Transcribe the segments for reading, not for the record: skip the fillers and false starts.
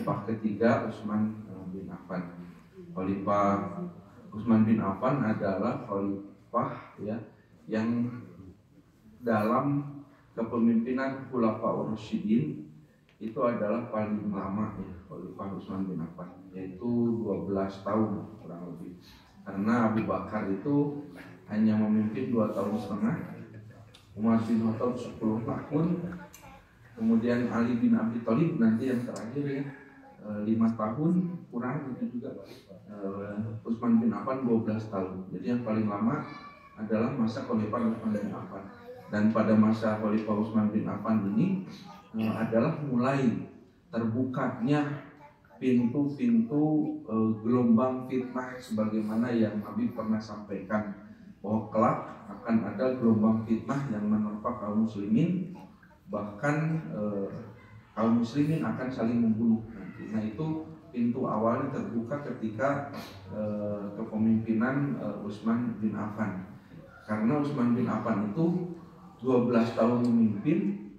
Khalifah ketiga Utsman bin Affan. Khalifah Utsman bin Affan adalah khalifah ya yang dalam kepemimpinan Khulafaur Rasyidin itu adalah paling lama ya, Khalifah Utsman bin Affan, yaitu 12 tahun kurang lebih. Karena Abu Bakar itu hanya memimpin 2 tahun setengah, Umar bin Khattab 10 tahun, kemudian Ali bin Abi Thalib nanti yang terakhir ya 5 tahun kurang itu juga. Utsman bin Affan 12 tahun. Jadi yang paling lama adalah masa Khalifah Utsman bin Affan. Dan pada masa Khalifah Utsman bin Affan ini adalah mulai terbukanya pintu-pintu gelombang fitnah, sebagaimana yang Nabi pernah sampaikan bahwa kelak akan ada gelombang fitnah yang menerpa kaum muslimin, bahkan kaum muslimin akan saling membunuh nanti. Nah itu pintu awalnya terbuka ketika kepemimpinan Utsman bin Affan. Karena Utsman bin Affan itu 12 tahun memimpin,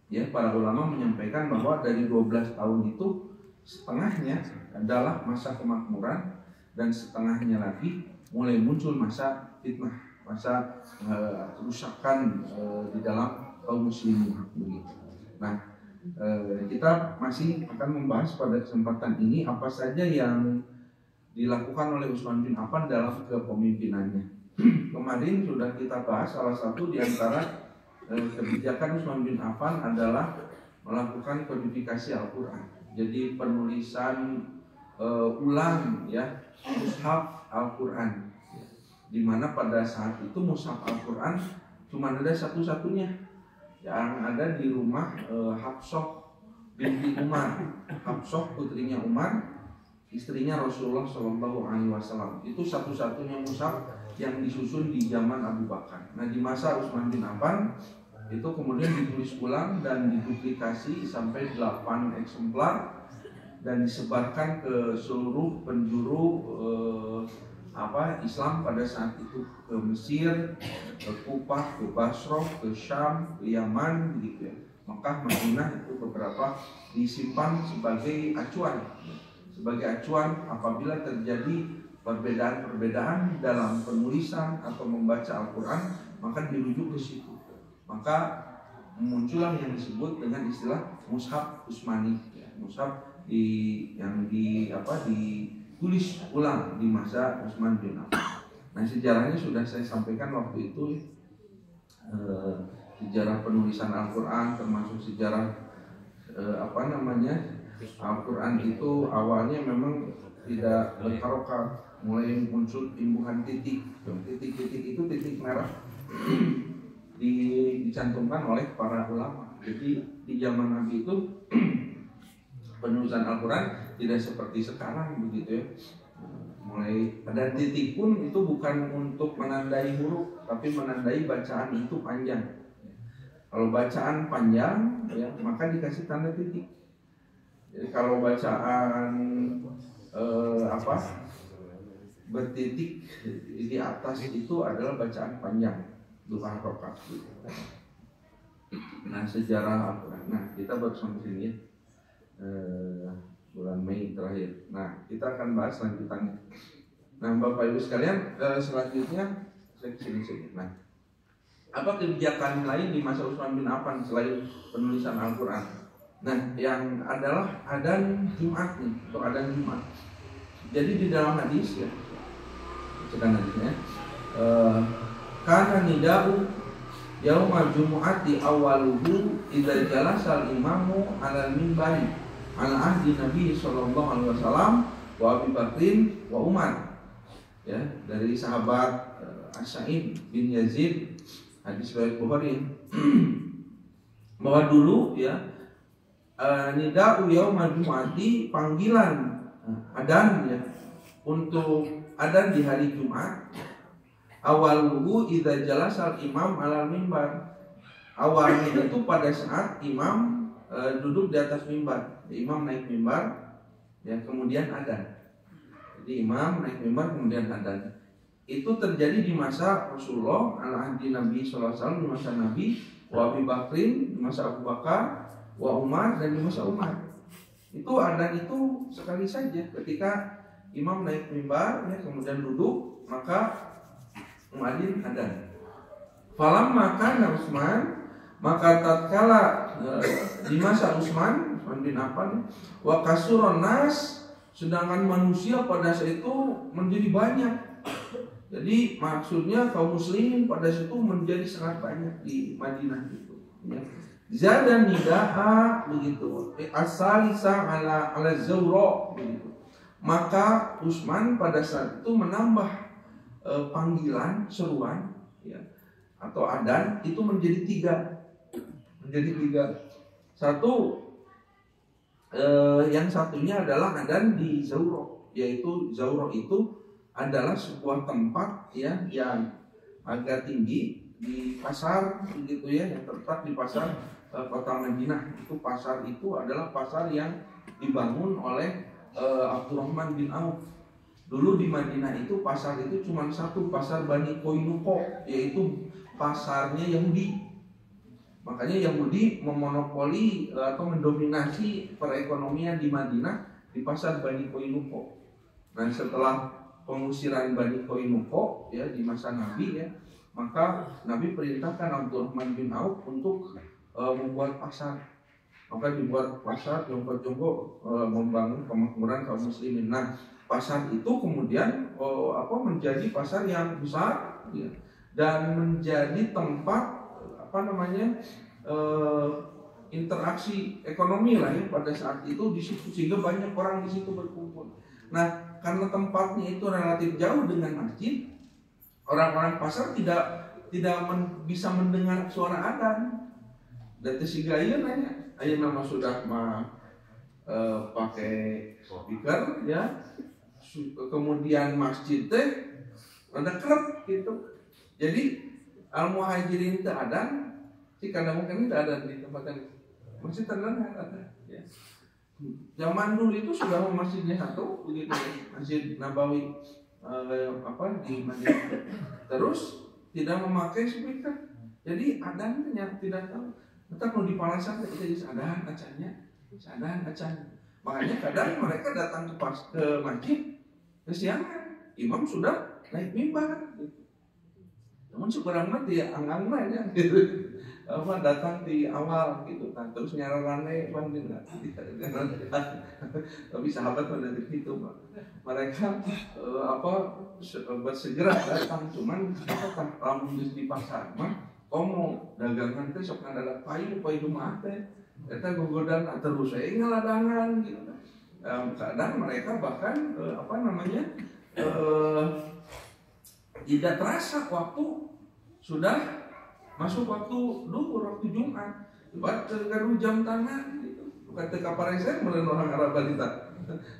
ya para ulama menyampaikan bahwa dari 12 tahun itu setengahnya adalah masa kemakmuran dan setengahnya lagi mulai muncul masa fitnah, masa kerusakan di dalam kaum muslimin begitu. Nah, kita masih akan membahas pada kesempatan ini apa saja yang dilakukan oleh Utsman bin Affan dalam kepemimpinannya. Kemarin sudah kita bahas salah satu di antara kebijakan Utsman bin Affan adalah melakukan kodifikasi Al-Quran. Jadi penulisan ulang ya mushaf Al-Quran, di mana pada saat itu mushaf Al-Quran cuma ada satu-satunya yang ada di rumah Hafsah binti Umar. Hafsah putrinya Umar, istrinya Rasulullah SAW. Itu satu-satunya mushaf yang disusun di zaman Abu Bakar. Nah di masa Utsman bin Affan itu kemudian ditulis ulang dan diduplikasi sampai 8 eksemplar dan disebarkan ke seluruh penjuru Islam pada saat itu, ke Mesir, ke Kufah, ke Basrah, ke Syam, ke Yaman gitu ya. Mekah, Madinah itu beberapa disimpan sebagai acuan. Sebagai acuan apabila terjadi perbedaan-perbedaan dalam penulisan atau membaca Al-Quran, maka dirujuk ke situ. Maka muncullah yang disebut dengan istilah mushaf Utsmani, ya, mushaf yang ditulis ulang di masa Utsman bin Affan. Nah sejarahnya sudah saya sampaikan waktu itu, sejarah penulisan Al-Quran termasuk sejarah Al-Quran itu awalnya memang tidak berharokat, mulai muncul imbuhan titik. Titik-titik itu titik merah dicantumkan oleh para ulama. Jadi di zaman Nabi itu penulisan Al-Quran tidak seperti sekarang begitu ya. Mulai ada titik pun itu bukan untuk menandai huruf, tapi menandai bacaan itu panjang. Kalau bacaan panjang ya maka dikasih tanda titik. Jadi kalau bacaan bertitik di atas itu adalah bacaan panjang, dua harokat. Nah sejarah Al-Quran. Nah kita baru sampai sini ya, bulan Mei terakhir. Nah kita akan bahas lanjutannya. Nah Bapak Ibu sekalian, selanjutnya saya kesini saja. Nah apa kebijakan lain di masa Utsman bin Affan selain penulisan Al-Quran? Nah yang adalah adzan Jumat nih, untuk adzan Jumat. Jadi di dalam hadis ya, bacakan hadisnya. Kana nida'u yaumal jumu'ati awaluhu idza jalasal imamu 'alal minbari 'ala ahdi Nabi sallallahu alaihi wasallam wa Abi Bakrin wa Umar. Ya, dari sahabat As-Sa'id bin Yazid, hadis riwayat Bukhari. Bahwa dulu ya nida'u yaumal jumu'ati, panggilan adzan ya untuk adzan di hari Jumat. Awaluhu idza jalasal imam alal mimbar. Awalnya itu pada saat imam duduk di atas mimbar. Imam naik mimbar ya kemudian adzan. Jadi imam naik mimbar kemudian adzan. Itu terjadi di masa Rasulullah, al-ahdi Nabi sallallahu alaihi wasallam, di masa Nabi, wa Abi Bakrin, di masa Abu Bakar, wa Umar, dan di masa Umar. Itu adzan itu sekali saja ketika imam naik mimbar ya, kemudian duduk, maka muadzin adzan. Falam maka Utsman, maka tatkala di masa Utsman bin Affan, wa kasuron nas, sedangkan manusia pada saat itu menjadi banyak. Jadi maksudnya kaum muslimin pada saat itu menjadi sangat banyak di Madinah itu. Ya. Zada nidaa begitu. Asalisa ala zawra begitu. Maka Utsman pada saat itu menambah panggilan seruan ya, atau adzan itu menjadi tiga. Satu, yang satunya adalah adzan di Zawra, yaitu Zawra itu adalah sebuah tempat ya yang agak tinggi di pasar begitu ya, yang terletak di pasar kota Madinah. Itu pasar itu adalah pasar yang dibangun oleh Abdurrahman bin Auf. Dulu di Madinah itu pasar itu cuma satu, pasar Bani Koinuko, yaitu pasarnya Yahudi. Makanya Yahudi memonopoli atau mendominasi perekonomian di Madinah di pasar Bani Koinuko. Nah, setelah pengusiran Bani Koinuko ya di masa Nabi ya, maka Nabi perintahkan Abdurrahman bin Auf untuk membuat pasar. Maka dibuat pasar jongkok-jongkok membangun kemakmuran kaum muslimin. Nah, pasar itu kemudian menjadi pasar yang besar ya, dan menjadi tempat interaksi ekonomi lah ya pada saat itu di situ, sehingga banyak orang di situ berkumpul. Nah, karena tempatnya itu relatif jauh dengan masjid, orang-orang pasar tidak bisa mendengar suara adzan. Dan sehingga ieu nanya, aya nama sudah pakai speaker ya, kemudian masjid teh rada kerep gitu. Jadi al-muhajirin teu adzan, si kadang mungkin tidak ada di tempat yang masjid terdengar ada. Ya. Zaman dulu itu sudah masjidnya satu, begitu Masjid Nabawi di Madinah. Terus tidak memakai speaker, jadi adzannya tidak tahu. Tetap kalau di Palasan kita jadi adzan acannya. Makanya kadang mereka datang ke masjid kesiangan, imam sudah naik mimbar. Gitu. Namun sebenarnya dia anggang ya gitu. Datang di awal gitu kan, terus nyarane tapi sahabat pada itu mereka bersegera datang, cuman lamun di pasar mah komo dagangan teh sok ngadadak payu mah teh eta gogodan terus ngaladangan gitu. Kadang mereka bahkan tidak terasa waktu sudah masuk waktu duhur, waktu Jumat. Buat tergaru jam tangan gitu. Bukan teka pareser meureun orang Arab balita.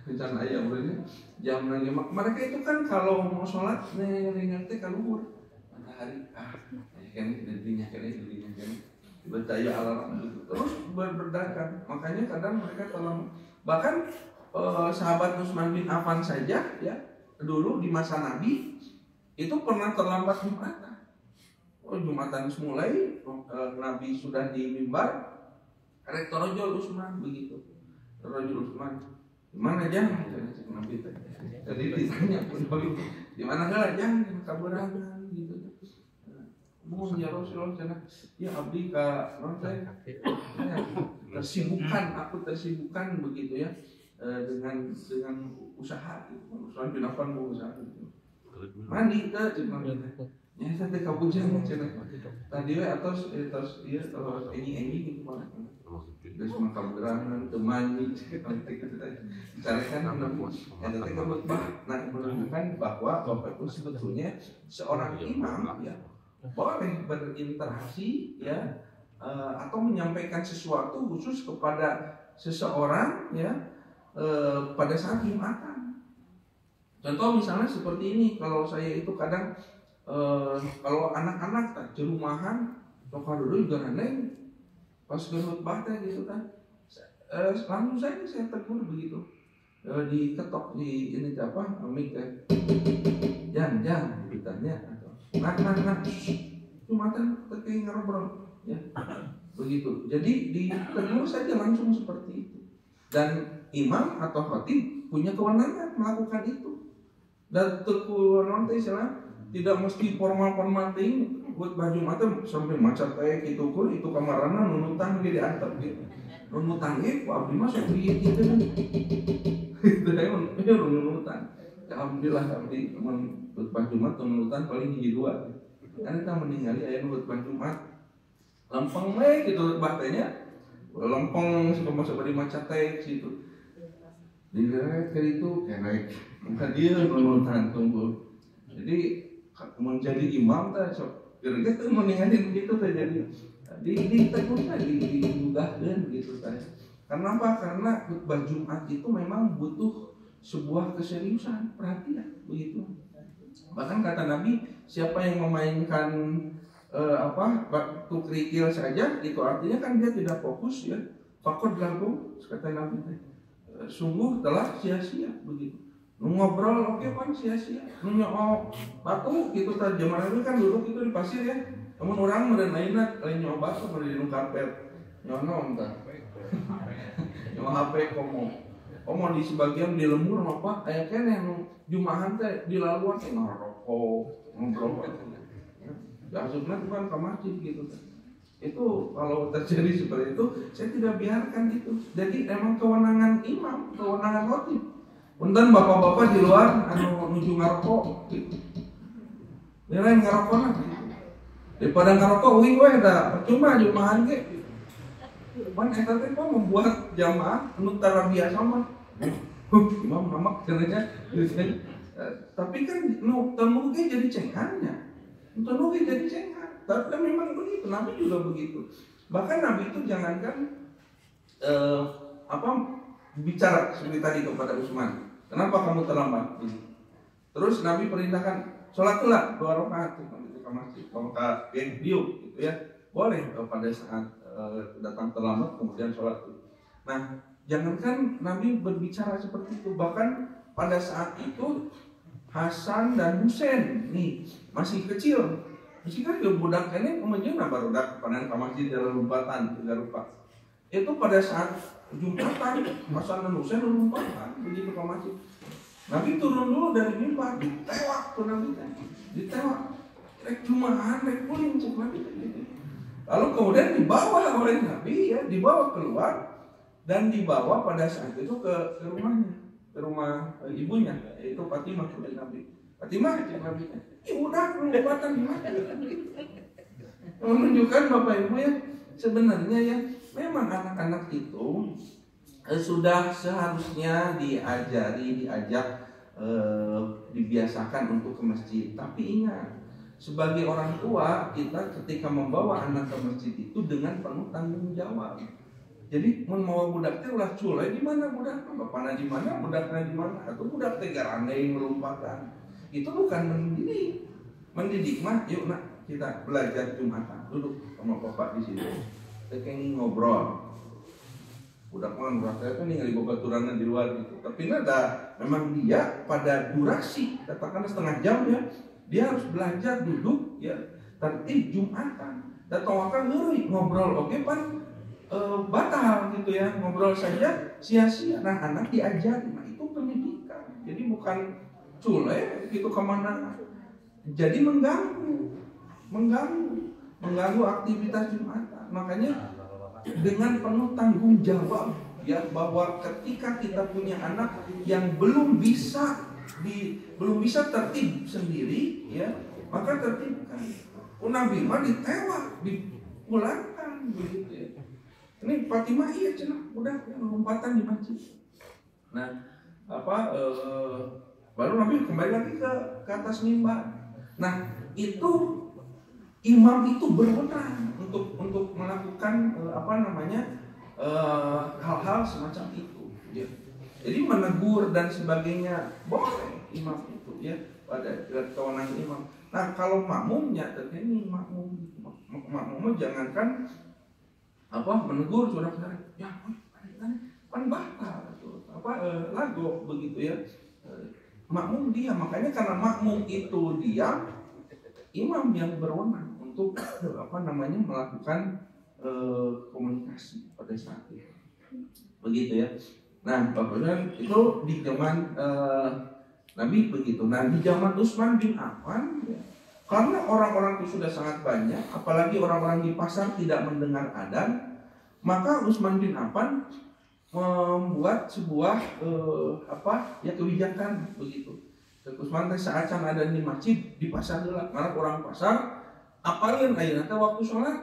Rencana aya urang jam lagi. Mereka itu kan kalau mau sholat ngelingan teh ka luhur. Matahari dirinya bertanya alarm gitu. Terus berdagang. Makanya kadang mereka bahkan sahabat Utsman bin Affan saja ya dulu di masa Nabi itu pernah terlambat Jumatan. Jumatan mulai Nabi sudah di mimbar, rek torojol Utsman begitu. Torojol Utsman, di mana jang? Nabi teh. Jadi ditanya di mana heula jang? Kaburangan gitu. Mohon ya Rasulullah cenah, ya abdi ka non teh. Aku tersibukkan begitu ya dengan usaha itu. Usaha bin Affan mau usaha itu. Mandi teh cuma ya saya kabujang cenah. Tadi we atos ieu tos enyi gitu mah. Geus makaberangan teu mandi carekan namun eta teh khutbah. Nah, menunjukkan bahwa Bapak itu sebetulnya seorang imam ya boleh berinteraksi ya atau menyampaikan sesuatu khusus kepada seseorang ya pada saat Jumatan. Contoh misalnya seperti ini, kalau saya itu kadang kalau anak-anak tak jerumahan, tokar dulu juga neng, pas khutbah teh gitu kan, langsung saja saya tegur begitu, diketok di ini apa, mic teh, jangan ditanya, nak, Jumatan terkait ngobrol, ya, begitu. Jadi ditegur saja langsung seperti itu. Dan imam atau khatib punya kewenangan melakukan itu. Dan kewenangan istilah tidak mesti formal ting buat baju mata sampai macet kayak gitu kur itu kamarana nunutan di antep gitu. Nunutan ku abdi mah sok gitu kan. Itu ya nunutan. Alhamdulillah abdi mun khutbah Jumat nunutan paling hiji dua. Kan kita meninggali aya khutbah Jumat. Lempeng we gitu khutbah teh nya. Lempeng sabari macet teh situ. Dilihat ke itu naik. Maka dia nunutan tunggu. Jadi menjadi imam teh sok kira-kira teh meninggalin begitu teh jadi diteguhkan dimudahkan gitu teh. Kenapa? Karena khutbah Jumat itu memang butuh sebuah keseriusan, perhatian begitu. Bahkan kata Nabi, siapa yang memainkan waktu kerikil saja itu artinya kan dia tidak fokus ya. Faqad lagu kata Nabi teh. Sungguh telah sia-sia begitu. Ngobrol oke kan sia-sia. Nyok batu gitu tadi zaman itu kan duduk itu di pasir ya. Namun orang merenaina lain nyok batu pada di karpet. Nyono entah. Nyok HP komo di sebagian di lembur apa aya keneh nu jumahan teh di laluan teh ngerokok ngobrol. Ya asupna kan ke masjid gitu teh. Itu kalau terjadi seperti itu saya tidak biarkan itu. Jadi emang kewenangan imam, kewenangan khatib. Punten bapak-bapak di luar anu nuju ngarokok gitu. Nilai ngarokokna gitu. Daripada ngarokok uing we da percuma jumahan ge. Man eta teh kok membuat jamaah anu tara biasa mah. Imam mamak cenanya. Tapi kan nu temu ge jadi cengannya. Temu ge jadi cengan. Tapi memang begitu, Nabi juga begitu. Bahkan Nabi itu jangankan bicara seperti tadi kepada Utsman. Kenapa kamu terlambat? Terus Nabi perintahkan sholatlah 2 rakaat ke masjid. Kalau ke video gitu ya, boleh pada saat datang terlambat kemudian sholat. Nah, jangankan Nabi berbicara seperti itu, bahkan pada saat itu Hasan dan Husain nih masih kecil. Masih kan budak ini kemudian barudak panen ke masjid dalam lompatan 3 rupa. Itu pada saat Jumatan, Hasan dan Husain lompatan begitu ke masjid. Nabi turun dulu dari mimbar, ditewak tuh Nabi teh. Ditewak. Rek jumahan, rek puling cek Nabi teh. Lalu kemudian dibawa oleh Nabi ya, dibawa keluar dan dibawa pada saat itu ke rumahnya, ke rumah ibunya, yaitu Fatimah oleh Nabi. Fatimah cek Nabi teh. Udah lompatan di mana? Menunjukkan Bapak Ibu ya, sebenarnya ya memang anak-anak itu sudah seharusnya diajak dibiasakan untuk ke masjid. Tapi ingat, sebagai orang tua kita ketika membawa anak ke masjid itu dengan penuh tanggung jawab. Jadi mau budak teh ulah culai di mana budak, bapakna di mana, budakna di mana, atau budak teh garandai melumpatan. Itu bukan mendidik. Mendidik mah yuk nak kita belajar Jumatan, duduk sama bapak di sini. Kita ngobrol. Budak mah merasa kan ningali babaturanna di luar gitu. Tapi nada memang dia pada durasi katakanlah setengah jam ya, dia harus belajar duduk ya tertib Jumatan. Dan tawakan ngeureui ngobrol oke pan batal gitu ya. Ngobrol saja sia-sia. Nah, anak diajari, nah itu pendidikan. Jadi bukan cule gitu kemana. Jadi mengganggu aktivitas Jumatan. Makanya dengan penuh tanggung jawab ya, bahwa ketika kita punya anak yang belum bisa tertib sendiri ya, maka tertibkan. Nabi mah ditewak, dipulangkan begitu ya. Ini Fatimah iya cenah udah lompatan di masjid. Nah, baru Nabi kembali lagi ke atas mimbar. Nah, itu imam itu berwenang untuk melakukan hal-hal semacam itu ya. Jadi menegur dan sebagainya boleh imam itu ya, pada kewenangan imam. Nah, kalau makmumnya terkini makmum jangankan menegur saudara-saudara ya kan batal lagu begitu ya. Makmum diam, makanya karena makmum itu diam, imam yang berwenang untuk melakukan komunikasi pada saat itu. Begitu ya. Nah, Bapak itu di zaman Nabi begitu. Nah, di zaman Utsman bin Affan, ya, karena orang-orang itu sudah sangat banyak, apalagi orang-orang di pasar tidak mendengar adzan, maka Utsman bin Affan membuat sebuah kebijakan begitu. Utsman saat ada di masjid di pasar gelap, karena orang pasar apalin ayeuna waktu sholat,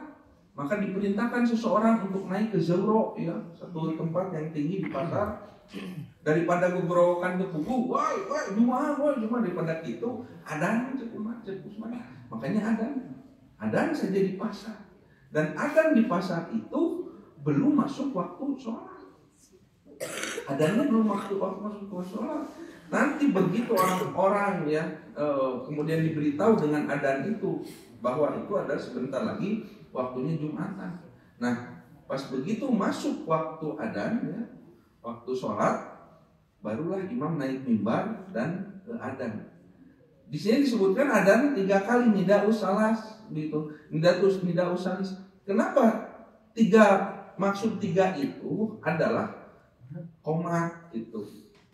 maka diperintahkan seseorang untuk naik ke zauro, ya, satu tempat yang tinggi di pasar, daripada gugorokan ke buku, wah jumaah daripada itu adan cek Utsman. Makanya adan saja di pasar, dan adan di pasar itu belum masuk waktu sholat. Adannya belum masuk waktu sholat. Nanti begitu orang-orang ya kemudian diberitahu dengan adan itu bahwa itu ada sebentar lagi waktunya Jumatan. Nah, pas begitu masuk waktu adzan, ya, waktu sholat, barulah imam naik mimbar dan adzan. Di sini disebutkan adzan 3 kali, nidaus salas, gitu. Nidaus salis. Kenapa 3? Maksud 3 itu adalah qomat itu.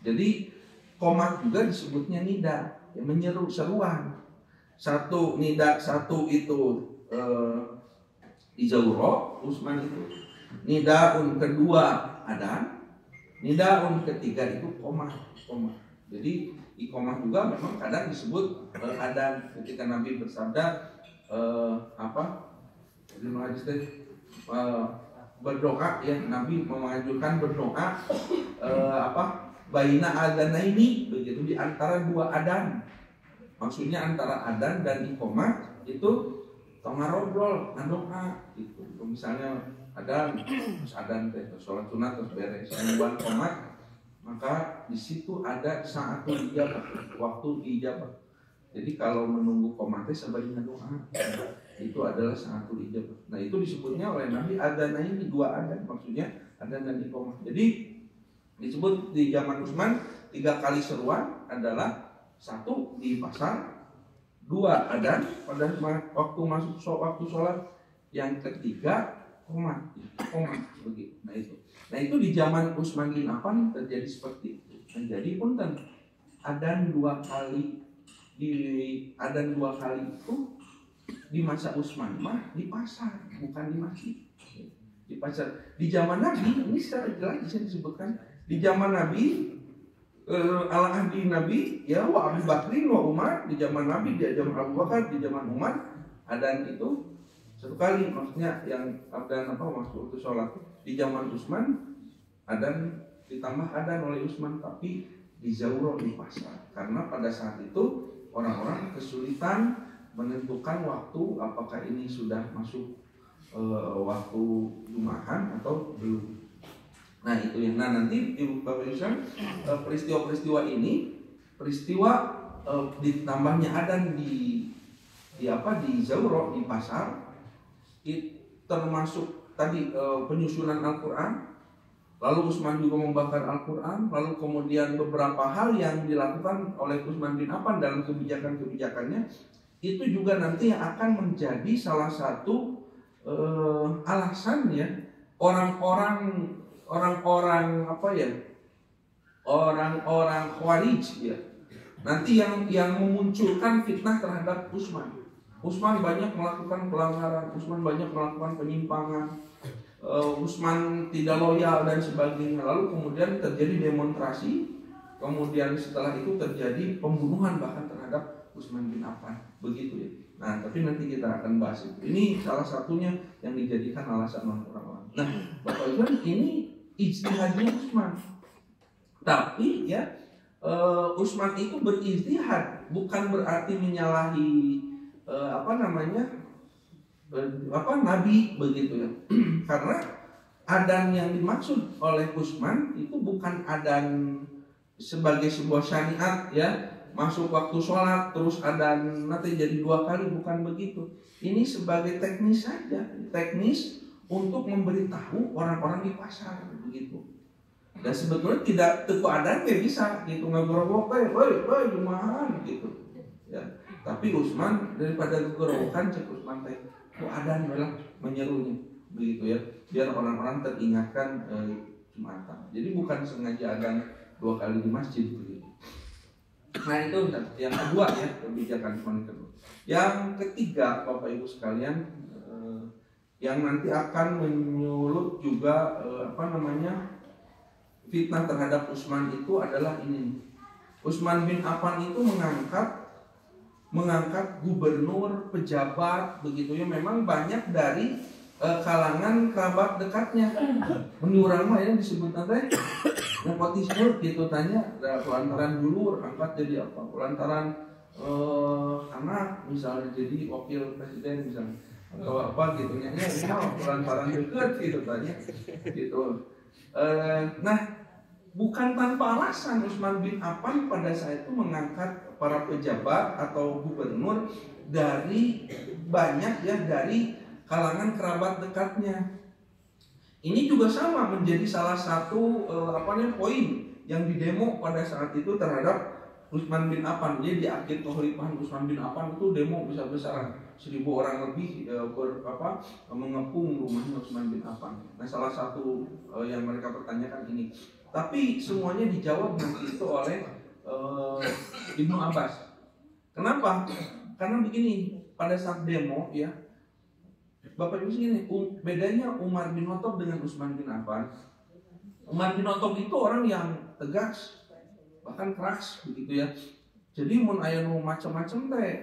Jadi qomat juga disebutnya nida, ya, menyeru, seruan. Satu nida, satu itu di zauro Utsman itu. Nidaun kedua adzan, nidaun ketiga itu qomat. Jadi iqamah juga memang kadang disebut adzan. Ketika Nabi bersabda berdoa, ya, Nabi mengajukan berdoa baina adzanaini, begitu, di antara 2 adzan. Maksudnya antara adzan dan iqamah itu ngobrol, doa gitu. Misalnya adzan sholat sunat terus beres, buat qomat, maka di situ ada saatul ijabah, waktu ijabah. Jadi kalau menunggu qomatnya sebaiknya doa, itu adalah saatul ijabah. Nah, itu disebutnya oleh Nabi adzan ini 2 adzan, maksudnya adzan dan iqamah. Jadi disebut di zaman Utsman 3 kali seruan adalah 1 di pasar, 2 adzan pada waktu masuk waktu sholat, yang ketiga qomat begitu. Nah itu di zaman Utsman bin Affan terjadi seperti itu. Jadi punten adzan 2 kali adzan 2 kali itu di masa Utsman mah di pasar, bukan di masjid. Di pasar. Di zaman Nabi ini secara jelas bisa disebutkan di zaman Nabi, ala ahdi Nabi, ya, wa Abu Bakrin wa Umar, di zaman Nabi, di zaman Abu Bakar, di zaman Umar, adzan itu 1 kali, maksudnya yang adzan waktu sholat. Di zaman Utsman adzan ditambah adzan oleh Utsman, tapi di zauro, di pasar, karena pada saat itu orang-orang kesulitan menentukan waktu, apakah ini sudah masuk waktu Jumahan atau belum. Nah itu ya. Nah nanti Ibu Bapak Ibu, peristiwa-peristiwa ini, peristiwa ditambahnya adzan di zauro, di pasar, termasuk tadi penyusunan Al-Quran, lalu Utsman juga membakar Al-Quran, lalu kemudian beberapa hal yang dilakukan oleh Utsman bin Affan dalam kebijakan-kebijakannya, itu juga nanti yang akan menjadi salah satu alasan, ya, orang-orang Khawarij, ya, nanti yang memunculkan fitnah terhadap Utsman. Utsman banyak melakukan pelanggaran, Utsman banyak melakukan penyimpangan, Utsman tidak loyal dan sebagainya. Lalu kemudian terjadi demonstrasi, kemudian setelah itu terjadi pembunuhan bahkan terhadap Utsman bin Affan, begitu ya. Nah, tapi nanti kita akan bahas itu. Ini salah satunya yang dijadikan alasan orang-orang. Nah, Bapak Ibu, ini ijtihadnya Utsman. Tapi ya, Utsman itu berijtihad, bukan berarti menyalahi Nabi, begitu ya. Karena adzan yang dimaksud oleh Utsman itu bukan adzan sebagai sebuah syariat, ya, masuk waktu sholat terus adzan nanti jadi 2 kali, bukan begitu. Ini sebagai teknis saja, teknis untuk memberitahu orang-orang di pasar, begitu. Dan sebetulnya tidak teku adzan kayak bisa gitu, ngagorok woi jumahan gitu ya. Tapi Utsman daripada gegorokan, cek Utsman teh ku adzan malah menyerunya, begitu ya, biar orang-orang teringatkan Jumatan. Jadi bukan sengaja adzan 2 kali di masjid begitu. Nah itu yang kedua ya, kebijakan Utsman kedua. Yang ketiga Bapak Ibu sekalian, yang nanti akan menyulut juga fitnah terhadap Utsman itu adalah ini. Utsman bin Affan itu mengangkat gubernur, pejabat begitu ya, memang banyak dari kalangan kerabat dekatnya. Menurang mah yang disebut nanti nepotisme gitu, tanya lantaran dulur angkat jadi apa, lantaran anak misalnya jadi wakil presiden misalnya atau apa gitu nya, lantaran dekat gitu tanya gitu. Nah bukan tanpa alasan Utsman bin Affan pada saat itu mengangkat para pejabat atau gubernur dari banyak ya, dari kalangan kerabat dekatnya. Ini juga sama menjadi salah satu poin yang didemo pada saat itu terhadap Utsman bin Affan. Jadi di akhir kekhalifahan Utsman bin Affan itu demo besar-besaran, 1.000 orang lebih mengepung rumahnya Utsman bin Affan. Nah salah satu yang mereka pertanyakan ini, tapi semuanya dijawab nanti itu oleh Ibnu Abbas. Kenapa? Karena begini, pada saat demo ya, Bapak Ibu segini, bedanya Umar bin Khattab dengan Utsman bin Affan. Umar bin Khattab itu orang yang tegas, bahkan keras begitu ya. Jadi mun aya nu macam-macam teh,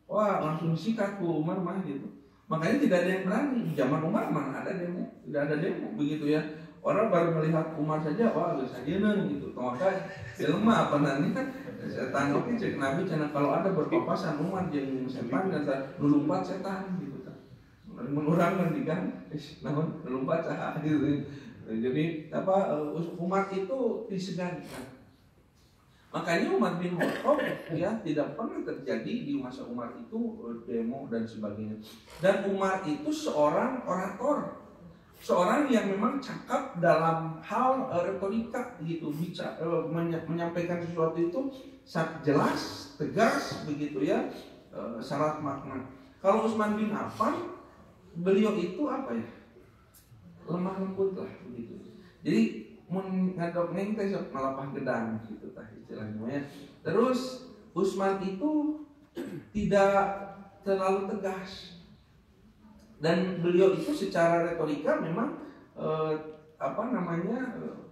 wah langsung disikat ku Umar mah gitu. Makanya tidak ada yang berani. Di zaman Umar mana ada demo, tidak ada demo begitu ya. Orang baru melihat Umar saja, wah geus ajeuna gitu. Maka jelema apa nanti kan setan oke cek Nabi cenah kalau ada berpapasan Umar jeung setan kata nu lumpat setan gitu. Menurang mandikan namun lompat saha gitu. Jadi umat itu disegani. Makanya Umar bin Khattab ya tidak pernah terjadi di masa Umar itu demo dan sebagainya. Dan Umar itu seorang orator, seorang yang memang cakap dalam hal retorika gitu, menyampaikan sesuatu itu sangat jelas, tegas begitu ya, syarat makna. Kalau Utsman bin Affan, beliau itu apa ya, lemah lembut lah begitu. Jadi ngadok neng teh malapah gedang gitu tah istilahnya ya. Terus Utsman itu tidak terlalu tegas, dan beliau itu secara retorika memang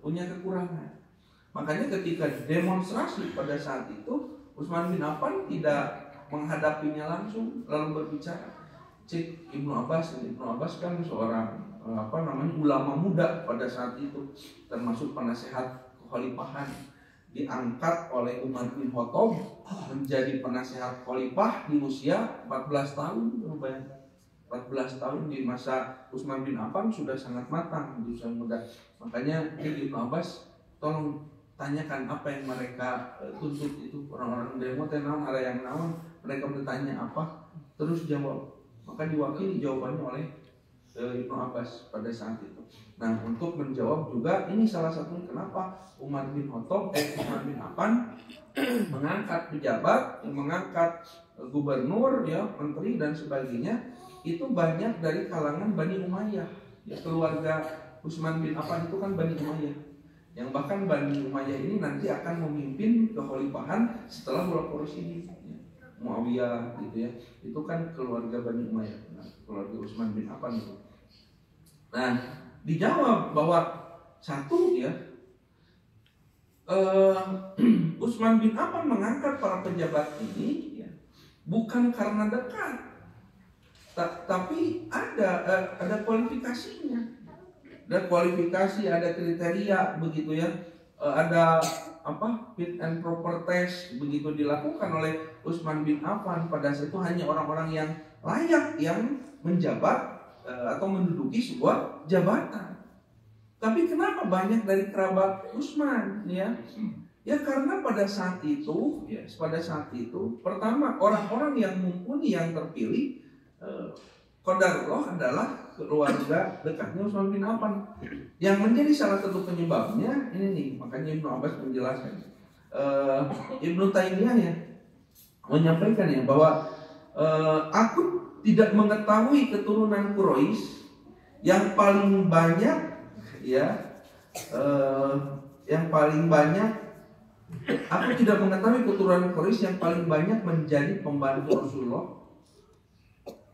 punya kekurangan. Makanya ketika demonstrasi pada saat itu Utsman bin Affan tidak menghadapinya langsung lalu berbicara. Cik Ibnu Abbas kan seorang ulama muda pada saat itu, termasuk penasehat kekhalifahan, diangkat oleh Umar bin Khattab menjadi penasehat khalifah di usia 14 tahun. 14 tahun di masa Utsman bin Affan sudah sangat matang di usia muda. Makanya Ibnu Abbas, tolong tanyakan apa yang mereka tuntut itu, orang-orang demo tenang ada yang naon, mereka bertanya apa, terus jawab. Maka diwakili jawabannya oleh Ibnu Abbas pada saat itu. Nah untuk menjawab juga ini salah satu kenapa Umar bin Affan mengangkat pejabat, mengangkat gubernur, ya menteri dan sebagainya, itu banyak dari kalangan Bani Umayyah. Ya, keluarga Utsman bin Affan itu kan Bani Umayyah, yang bahkan Bani Umayyah ini nanti akan memimpin kekhalifahan setelah Khulafaur Rasyidin. Muawiyah gitu ya, itu kan keluarga Bani Umayyah, keluarga Utsman bin Affan itu. Nah, dijawab bahwa satu ya, Utsman bin Affan mengangkat para pejabat ini ya, bukan karena dekat, tapi ada kualifikasinya, ada kualifikasi, ada kriteria begitu ya, ada fit and proper test begitu dilakukan oleh Utsman bin Affan. Pada saat itu hanya orang-orang yang layak yang menjabat atau menduduki sebuah jabatan. Tapi kenapa banyak dari kerabat Utsman ya? Ya karena pada saat itu pertama orang-orang yang mumpuni yang terpilih qadarullah adalah keluarga dekatnya Utsman bin Affan. Yang menjadi salah satu penyebabnya ini nih, makanya Ibnu Abbas menjelaskan. Ibnu Taimiyah ya menyampaikan ya bahwa aku tidak mengetahui keturunan Quraisy yang paling banyak ya yang paling banyak, aku tidak mengetahui keturunan Quraisy yang paling banyak menjadi pembantu Rasulullah.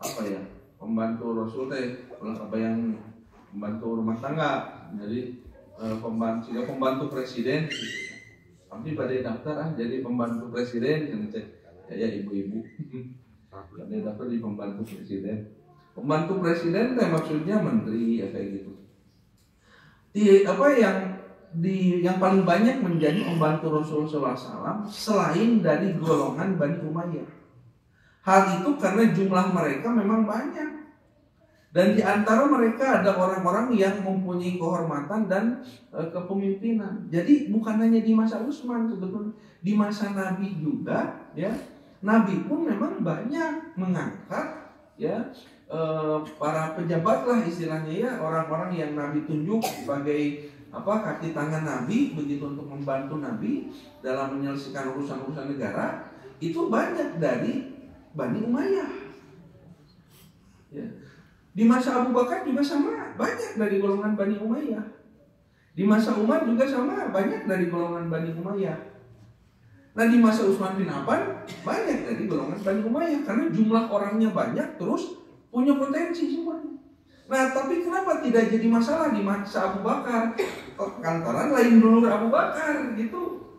Apa ya? Pembantu Rasul apa yang pembantu rumah tangga. Jadi pembantu presiden. Tapi pada daftar jadi pembantu presiden yang cek ya ibu-ibu. Pada daftar di pembantu presiden. Pembantu presiden maksudnya menteri ya kayak gitu. Yang paling banyak menjadi pembantu Rasulullah SAW selain dari golongan Bani Umayyah. Hal itu karena jumlah mereka memang banyak. Dan di antara mereka ada orang-orang yang mempunyai kehormatan dan kepemimpinan. Jadi bukan hanya di masa Utsman sebetulnya, di masa Nabi juga ya. Nabi pun memang banyak mengangkat ya para pejabat lah istilahnya ya, orang-orang yang Nabi tunjuk sebagai kaki tangan Nabi begitu untuk membantu Nabi dalam menyelesaikan urusan-urusan negara, itu banyak dari Bani Umayyah. Ya. Di masa Abu Bakar juga sama, banyak dari golongan Bani Umayyah. Di masa Umar juga sama, banyak dari golongan Bani Umayyah. Nah di masa Utsman bin Affan banyak dari golongan Bani Umayyah karena jumlah orangnya banyak, terus punya potensi semuanya. Nah tapi kenapa tidak jadi masalah di masa Abu Bakar? Lantaran lain dulu Abu Bakar gitu.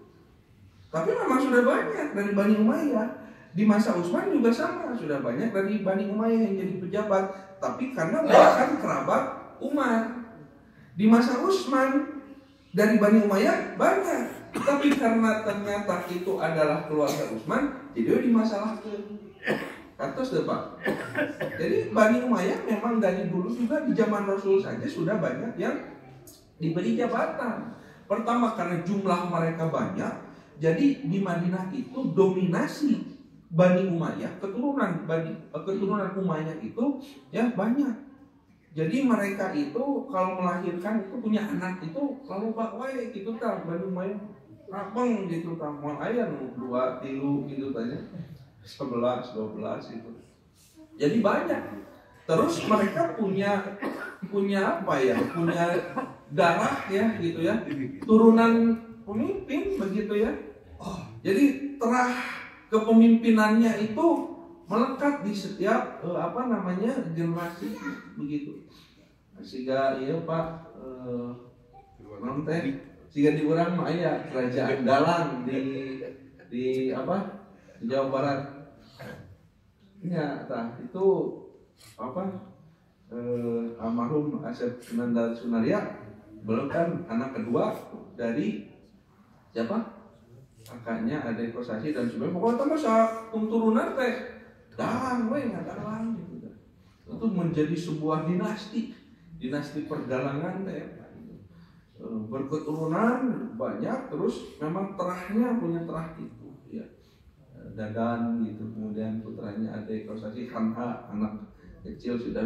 Tapi memang sudah banyak dari Bani Umayyah. Di masa Utsman juga sama, sudah banyak dari Bani Umayyah yang jadi pejabat. Tapi karena bukan kerabat Umar. Di masa Utsman dari Bani Umayyah banyak. Tapi karena ternyata itu adalah keluarga Utsman, jadi dimasalahkan. Atas deh Pak. Jadi Bani Umayyah memang dari dulu juga di zaman Rasul saja sudah banyak yang diberi jabatan. Pertama karena jumlah mereka banyak, jadi di Madinah itu dominasi Bani Umayyah, keturunan Umayyah itu ya banyak. Jadi mereka itu kalau melahirkan itu punya anak itu kalau bakwai gitu kan Bani Umayyah rapeng gitu kan, mau ayah 2, 3 gitu tanya 11, 12 itu. Jadi banyak. Terus mereka punya apa ya? Punya darah ya gitu ya. Turunan pemimpin begitu ya. Jadi terah kepemimpinannya itu melekat di setiap generasi begitu. Sehingga iya Pak sehingga di urang mah aya kerajaan dalang di Jawa Barat. Ya, itu almarhum Asep Sunandar Sunaria belum kan anak kedua dari siapa? Kakaknya Adik Kosasi dan sebagainya. Pokoknya masa turunan teh dalang dalang gitu. Itu menjadi sebuah dinasti perdalangan teh. Berketurunan banyak, terus memang terahnya punya terah itu ya. Dadan gitu, kemudian putranya Adik Kosasi Khanha, anak kecil sudah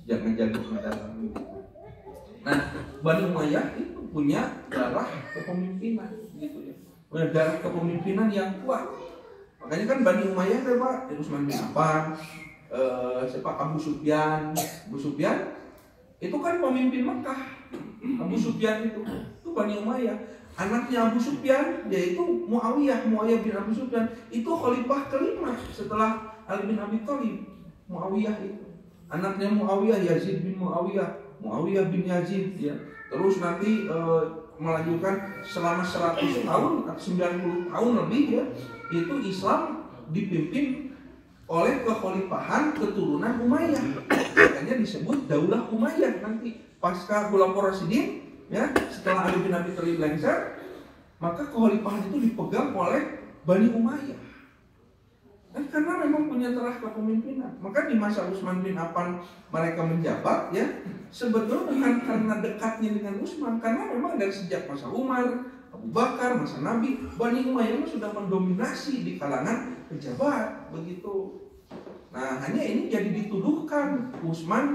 jangan jago mendalang gitu. Nah, Bani Umayyah itu punya darah kepemimpinan gitu ya. Punya darah kepemimpinan yang kuat. Makanya kan Bani Umayyah Pak Utsman bin Affan, Abu Sufyan. Abu Sufyan itu kan pemimpin Mekah. Abu Sufyan itu Bani Umayyah. Anaknya Abu Sufyan yaitu Muawiyah bin Abu Sufyan itu khalifah kelima setelah Ali bin Abi Thalib. Muawiyah itu anaknya Muawiyah, Yazid bin Muawiyah bin Yazid ya. Terus nanti melanjutkan selama 100 tahun atau 90 tahun lebih ya, itu Islam dipimpin oleh kekhalifahan keturunan Umayyah. Makanya disebut Daulah Umayyah nanti pasca Khulafaur Rasyidin ya, setelah Ali bin Abi Thalib lengser, maka kekhalifahan itu dipegang oleh Bani Umayyah. Dan karena memang punya terah kepemimpinan, maka di masa Utsman bin Affan mereka menjabat ya, sebetulnya bukan karena dekatnya dengan Utsman, karena memang dari sejak masa Umar, Abu Bakar, masa Nabi, Bani Umayyah sudah mendominasi di kalangan pejabat begitu. Nah, hanya ini jadi dituduhkan Utsman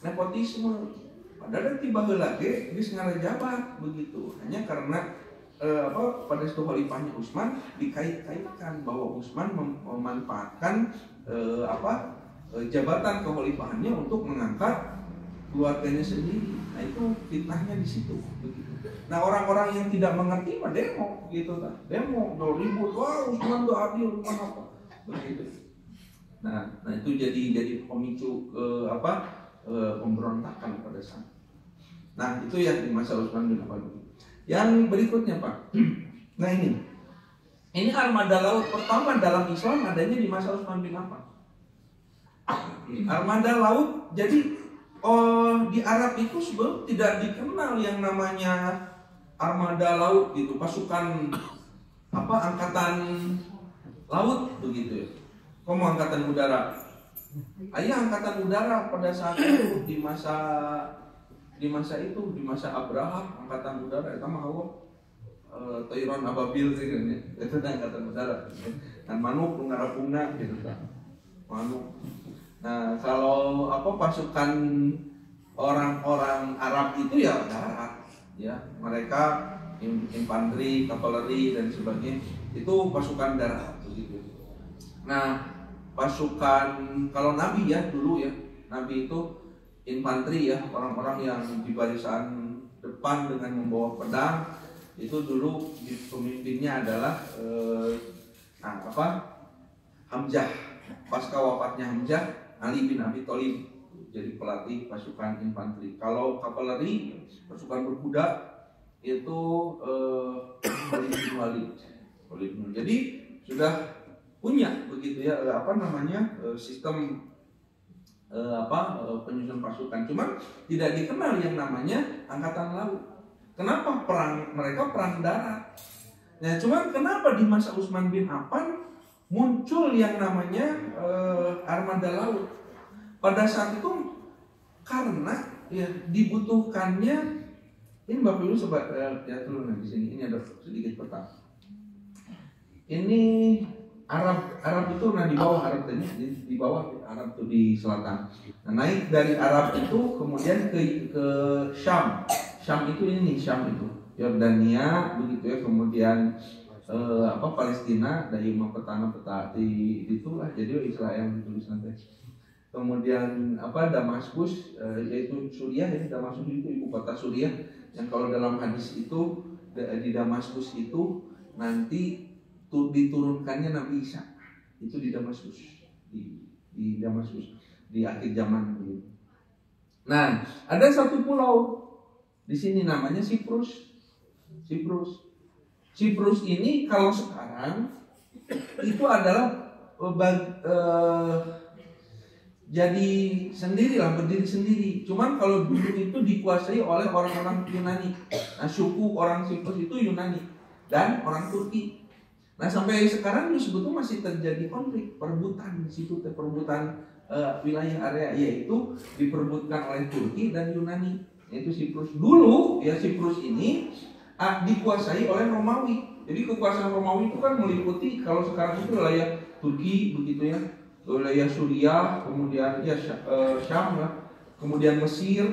nepotisme. Padahal tiba lagi geus ngarajabat begitu. Hanya karena pada itu khalifahnya Utsman dikait-kaitkan bahwa Utsman memanfaatkan jabatan kekhalifahannya untuk mengangkat keluarganya sendiri. Nah itu fitnahnya di situ. Begitu. Nah orang-orang yang tidak mengerti mah demo gitu kan, demo, ribut, wah Usman tuh adil, Usman apa, begitu. Nah itu jadi pemicu pemberontakan pada saat. Nah itu yang di masa Utsman bin Affan. Yang berikutnya Pak. Nah ini armada laut pertama dalam Islam adanya di masa Utsman bin Affan. Armada laut jadi di Arab itu sebelum tidak dikenal yang namanya armada laut gitu, pasukan angkatan laut begitu ya. Kamu angkatan udara. Ayah angkatan udara pada saat itu di masa Abraham angkatan udara itu mah Tayron Ababil itu angkatan udara. Dan manuk ngarapungna gitu kan. Manuk. Nah, kalau pasukan orang-orang Arab itu ya darat, ya mereka infanteri, kavaleri dan sebagainya itu pasukan darat begitu. Nah, pasukan kalau Nabi ya dulu ya, Nabi itu infanteri ya, orang-orang yang di barisan depan dengan membawa pedang itu dulu pemimpinnya adalah Hamzah. Pasca wafatnya Hamzah, Ali bin Abi Thalib jadi pelatih pasukan infanteri. Kalau kavaleri, pasukan berkuda itu Khalid bin Walid. Jadi sudah punya begitu ya sistem penyusunan pasukan. Cuma tidak dikenal yang namanya angkatan laut. Kenapa mereka perang darat? Nah, cuma kenapa di masa Utsman bin Affan muncul yang namanya armada laut? Pada saat itu karena ya dibutuhkannya, ini Bapak Ibu sobat ya turun di sini, ini ada sedikit peta. Ini Arab itu di bawah Arab tadi, di bawah Arab itu di selatan. Nah, naik dari Arab itu kemudian ke Syam. Syam itu ini Syam itu Yordania begitu ya, kemudian Palestina dari peta itulah jadi Israel yang ditulis nanti. Kemudian Damaskus yaitu Suriah ya, Damaskus itu ibu kota Suriah yang kalau dalam hadis itu di Damaskus itu nanti diturunkannya Nabi Isa itu di Damaskus di Damaskus di akhir zaman begitu. Nah ada satu pulau di sini namanya Siprus. Siprus ini kalau sekarang itu adalah jadi sendirilah, berdiri sendiri. Cuman kalau dulu itu dikuasai oleh orang-orang Yunani. Nah, suku orang Siprus itu Yunani dan orang Turki. Nah, sampai sekarang itu sebetulnya masih terjadi konflik, perebutan di situ, perebutan wilayah area, yaitu diperebutkan oleh Turki dan Yunani, yaitu Siprus. Dulu ya Siprus ini dikuasai oleh Romawi. Jadi kekuasaan Romawi itu kan meliputi kalau sekarang itu wilayah Turki begitu ya, wilayah Suriah, kemudian ya Syam lah, kemudian Mesir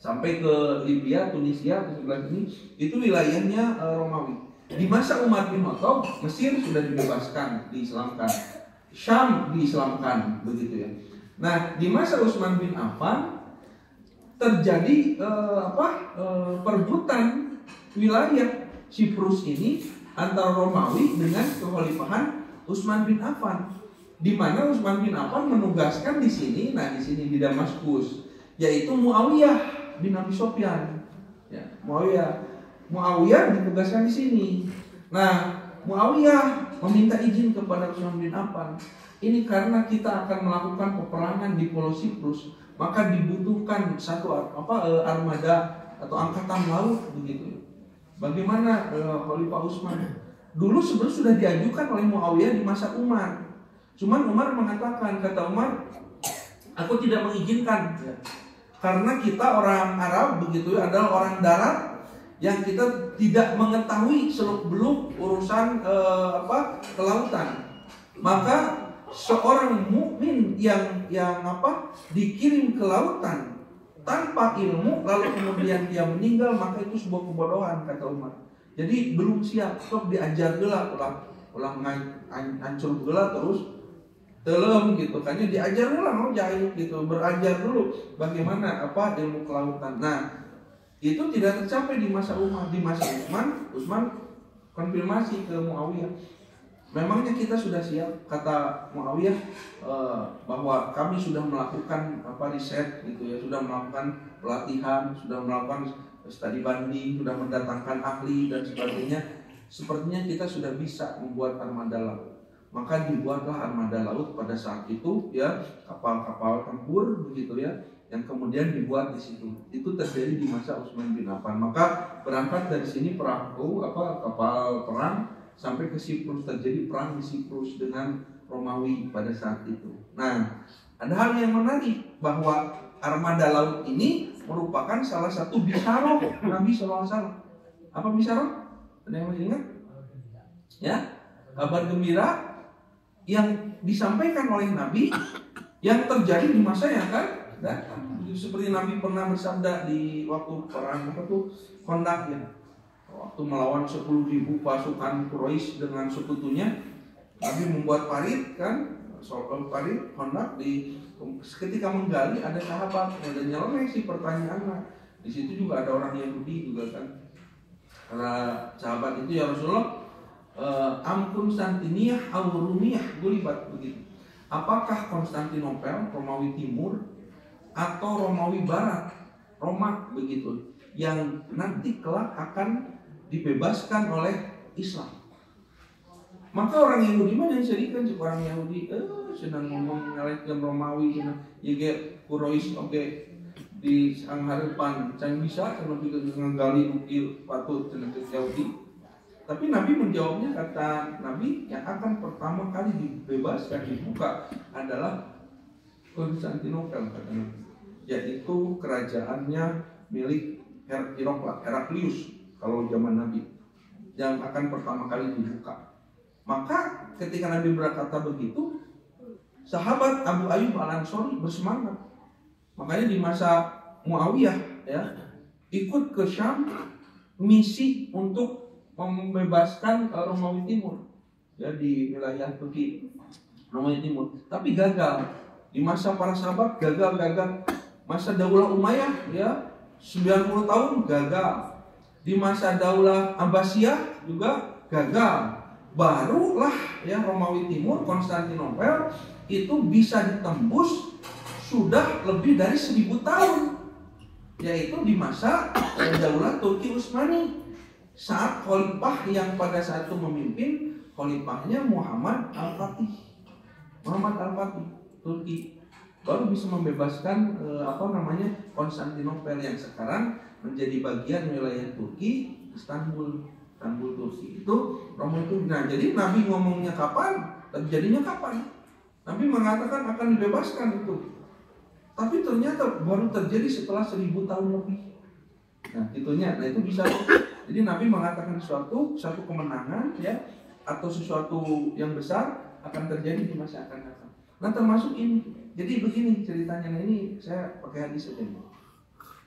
sampai ke Libya, Tunisia ke sebelah sini itu wilayahnya Romawi. Di masa Umar bin Khattab Mesir sudah dibebaskan, diislamkan, Syam diislamkan begitu ya. Nah di masa Utsman bin Affan terjadi perebutan wilayah Siprus ini antara Romawi dengan kekhalifahan Utsman bin Affan, di mana Utsman bin Affan menugaskan di sini di Damaskus, yaitu Muawiyah bin Abi Sufyan. Ya, Muawiyah ditugaskan di sini. Nah, Muawiyah meminta izin kepada Utsman bin Affan. Ini karena kita akan melakukan peperangan di Pulau Siprus, maka dibutuhkan satu armada atau angkatan laut begitu. Bagaimana Khalifah Utsman? Dulu sebenarnya sudah diajukan oleh Muawiyah di masa Umar. Cuman Umar mengatakan, kata Umar, aku tidak mengizinkan karena kita orang Arab begitu adalah orang darat yang kita tidak mengetahui seluk-beluk urusan kelautan. Maka seorang mukmin yang dikirim ke lautan tanpa ilmu lalu kemudian dia meninggal, maka itu sebuah kebodohan, kata Umar. Jadi belum siap, sok diajar gela ulang hancur gela terus telem gitu kan, diajar dulu lah mau jahit gitu, belajar dulu bagaimana ilmu kelautan. Nah itu tidak tercapai di masa Umar. Di masa Utsman konfirmasi ke Muawiyah, memangnya kita sudah siap, kata Muawiyah, bahwa kami sudah melakukan riset gitu ya, sudah melakukan pelatihan, sudah melakukan studi banding, sudah mendatangkan ahli dan sebagainya. Sepertinya kita sudah bisa membuat armada laut. Maka dibuatlah armada laut pada saat itu ya, kapal-kapal tempur begitu ya, yang kemudian dibuat di situ. Itu terjadi di masa Utsman bin Affan. Maka berangkat dari sini perahu kapal perang sampai ke Siprus, terjadi perang di Siprus dengan Romawi pada saat itu. Nah, ada hal yang menarik bahwa armada laut ini merupakan salah satu bisyarah Nabi SAW. Apa bisyarah? Ada yang masih ingat? Ya, kabar gembira yang disampaikan oleh Nabi yang terjadi di masa yang akan datang. Seperti Nabi pernah bersabda di waktu perang Khandaq ya, waktu melawan 10.000 pasukan Quraisy dengan sekutunya, Nabi membuat parit kan, soal parit Khandaq. Ketika menggali ada sahabat yang nyeleneh si pertanyaannya. Di situ juga ada orang Yahudi juga kan. Karena sahabat itu, ya Rasulullah, am Konstantiniyah au Rumiyah gulibat begitu. Apakah Konstantinopel, Romawi Timur, atau Romawi Barat, Roma begitu, yang nanti kelak akan dibebaskan oleh Islam? Maka orang Yahudi mana yang serikan, orang Yahudi sedang ngomong ngalihkan Romawi, ya Quraisy oke di Angharepan, can bisa kalau kita nggali ukil patut tenaga Yahudi. Tapi Nabi menjawabnya, kata Nabi, yang akan pertama kali dibebaskan, dibuka adalah Konstantinopel, kata Nabi, yaitu kerajaannya milik Heraklius kalau zaman Nabi, yang akan pertama kali dibuka. Maka ketika Nabi berkata begitu, sahabat Abu Ayyub Al-Ansari bersemangat. Makanya di masa Muawiyah ya, ikut ke Syam misi untuk membebaskan Romawi Timur ya, di wilayah Turki Romawi Timur, tapi gagal. Di masa para sahabat gagal. Masa Daulah Umayyah ya 90 tahun gagal. Di masa Daulah Abbasiyah juga gagal. Barulah ya Romawi Timur, Konstantinopel itu bisa ditembus sudah lebih dari 1000 tahun, yaitu di masa Daulah Turki Utsmani, saat khalifah yang pada saat itu memimpin, khalifahnya Muhammad Al-Fatih Turki, baru bisa membebaskan Konstantinopel yang sekarang menjadi bagian wilayah Turki, Istanbul Turki itu Romawi itu. Nah, jadi Nabi ngomongnya kapan, terjadinya kapan? Nabi mengatakan akan dibebaskan itu, tapi ternyata baru terjadi setelah 1000 tahun lebih. Nah, itu bisa. Jadi Nabi mengatakan satu kemenangan ya, atau sesuatu yang besar akan terjadi di masa akan datang. Nah, termasuk ini. Jadi begini ceritanya. Nah, ini saya pakai hadis saja.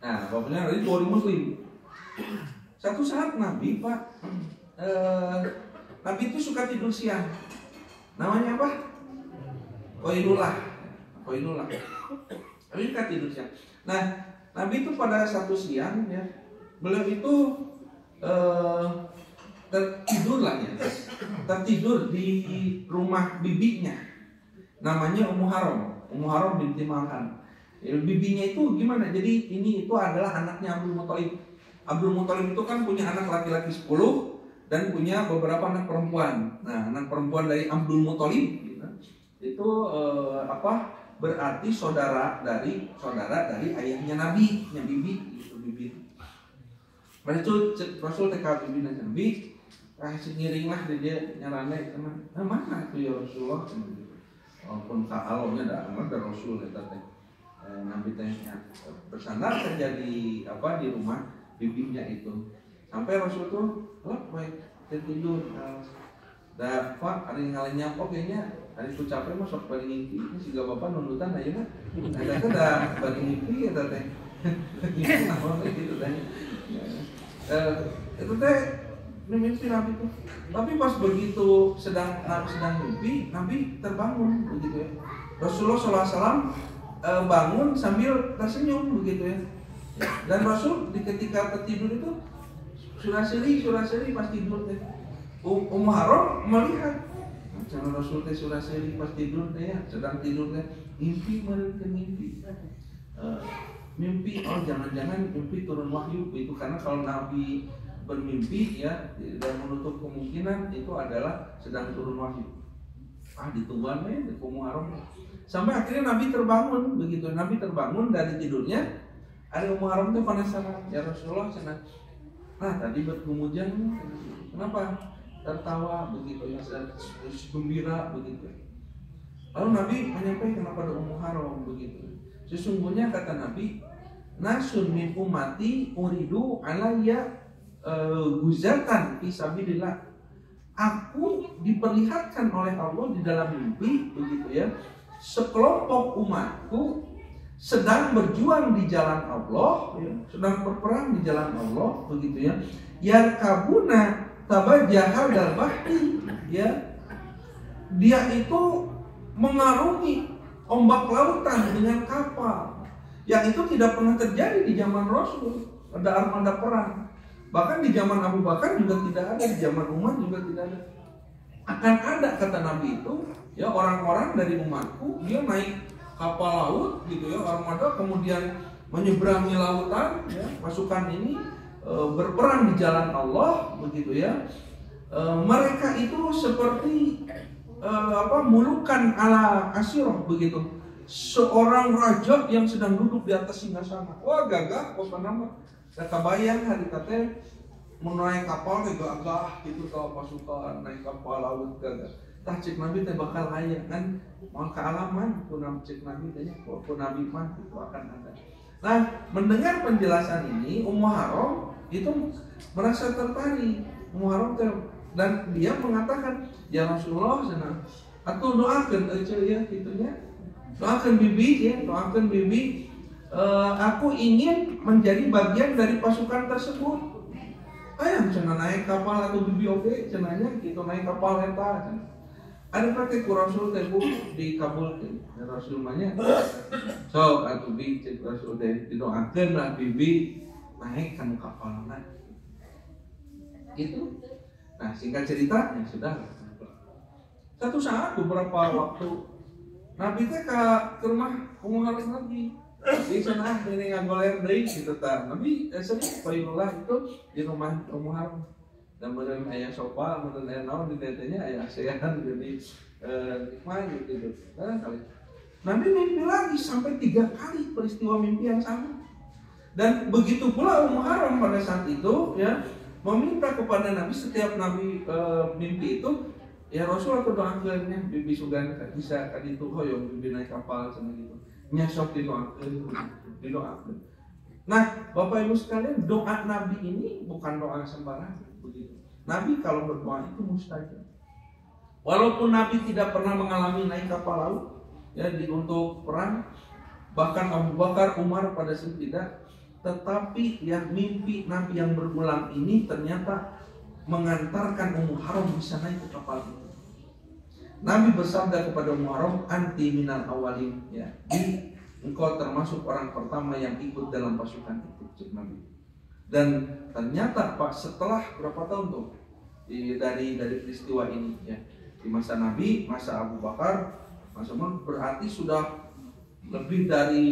Nah, bapaknya dari Bukhari Muslim. Satu saat Nabi, Nabi itu suka tidur siang. Namanya apa? Qailullah. Nabi suka tidur siang. Nah, Nabi itu pada satu siang ya, beliau itu tertidur di rumah bibinya, namanya Ummu Haram binti Malhan. Bibinya itu gimana? Jadi itu adalah anaknya Abdul Muthalib itu kan punya anak laki-laki 10 dan punya beberapa anak perempuan. Nah, anak perempuan dari Abdul Muthalib itu berarti saudara dari ayahnya Nabi, bibi gitu, bibi. Rasul TK bibi Nabi, ngiring lah dia nyarane teman. Nah, mana tuh ya Rasulullah? Walaupun kaalnya ada Rasul eta teh. Nabi tanya bersandar saja di rumah bibinya itu. Sampai Rasul tuh baik tidur. Da Pak ari ngalenya kok kayaknya hari ku capek mah sok bari ngimpi siga bapak nundutan aja mah. Ada teh da bari ngimpi eta teh. Gitu teh. Itu teh Ini mimpi Nabi itu. Tapi pas begitu sedang mimpi, Nabi terbangun begitu ya. Rasulullah SAW bangun sambil tersenyum begitu ya. Dan Rasul ketika tertidur itu suraseri pas tidur teh. Ummu Haram melihat jangan Rasul teh suraseri pas tidur teh ya, sedang tidur teh mimpi mimpi oh jangan-jangan mimpi turun wahyu itu, karena kalau Nabi bermimpi ya dan menutup kemungkinan itu adalah sedang turun wahyu. Ditungguan di Ummu Haram sampai akhirnya Nabi terbangun begitu. Nabi terbangun dari tidurnya, ada Ummu Haram tuh penasaran, ya Rasulullah cenah. Tadi berkemudian kenapa tertawa begitu ya, gembira begitu. Lalu Nabi menyampaikan kepada Ummu Haram begitu. Sesungguhnya kata Nabi, nasun min ummati uridu alayya guzatan fi sabilillah. Aku diperlihatkan oleh Allah di dalam mimpi begitu ya, sekelompok umatku sedang berjuang di jalan Allah ya, sedang berperang di jalan Allah begitu ya. Yarkabuna tabajjahal dal bahri ya. Dia itu mengarungi ombak lautan dengan kapal. Yang itu tidak pernah terjadi di zaman Rasul. Ada armada perang. Bahkan di zaman Abu Bakar juga tidak ada, di zaman Umar juga tidak ada. Akan ada kata Nabi itu, ya orang-orang dari umatku dia naik kapal laut gitu ya, armada, kemudian menyeberangi lautan ya, pasukan ini berperang di jalan Allah begitu ya. Mereka itu seperti mulukan ala Asyirah begitu. Seorang raja yang sedang duduk di atas singgasana. Wah gagah apa nama? Kabayang hari kata menaik kapal gagah gitu, kalau pasukan naik kapal laut gagah. Tah cek Nabi teh bakal aya kan, mau kealaman pun cek Nabi teh pun Nabi mah itu akan ada. Nah, mendengar penjelasan ini Ummu Haram itu merasa tertarik. Ummu Haram dan dia mengatakan, ya Rasulullah senang. Atau doakan aja ya gitunya. Doakan bibi ya, doakan bibi. Aku ingin menjadi bagian dari pasukan tersebut. Ayam cenah naik kapal atau bibi oke cenahnya gitu naik kapal eta. Ada pakai ku Rasul teh bu dikabulkeun. Rasul mahnya sok atuh bi cek Rasul teh didoakeun lah bibi naik kan kapalna. Itu. Nah, singkat cerita ya sudah. Satu saat beberapa waktu Nabi teh ke rumah Ummu Haram lagi. Di sana ini ngagoler deui gitu tah. Nabi sering Baitullah itu di rumah Ummu Haram. Dan meureun aya sofa, meureun aya naon di tetenya aya ASEAN jadi nikmat gitu. Nah, kali. Nabi mimpi lagi sampai 3 kali peristiwa mimpi yang sama. Dan begitu pula Ummu Haram pada saat itu ya meminta kepada Nabi setiap Nabi mimpi itu, ya Rasul atau doakeun nya bibi sugan bisa ka ditu hoyong bibi naik kapal cenah gitu. Nya sok didoakeun. Nah, Bapak Ibu sekalian, doa Nabi ini bukan doa sembarangan begitu. Nabi kalau berdoa itu mustajab. Walaupun Nabi tidak pernah mengalami naik kapal laut ya untuk perang, bahkan Abu Bakar, Umar pada saat tidak, tetapi yang mimpi Nabi yang berulang ini ternyata mengantarkan Ummu Haram bisa naik ke kapal itu. Nabi bersabda kepada Ummu Haram, anti minal awalin ya. Engkau termasuk orang pertama yang ikut dalam pasukan itu, cik Nabi. Dan ternyata Pak setelah berapa tahun tuh dari peristiwa ini ya, di masa Nabi, masa Abu Bakar, masa Umar, berarti sudah lebih dari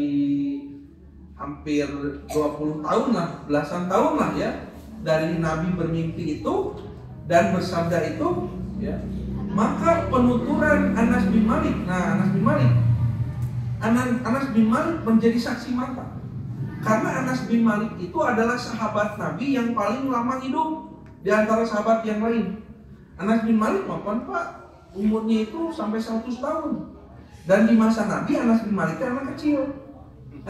hampir 20 tahun lah, belasan tahun lah ya, dari Nabi bermimpi itu dan bersabda itu ya. Maka penuturan Anas bin Malik. Nah, Anas bin Malik menjadi saksi mata. Karena Anas bin Malik itu adalah sahabat Nabi yang paling lama hidup di antara sahabat yang lain. Anas bin Malik maupun Pak umurnya itu sampai 100 tahun. Dan di masa Nabi Anas bin Malik itu anak kecil.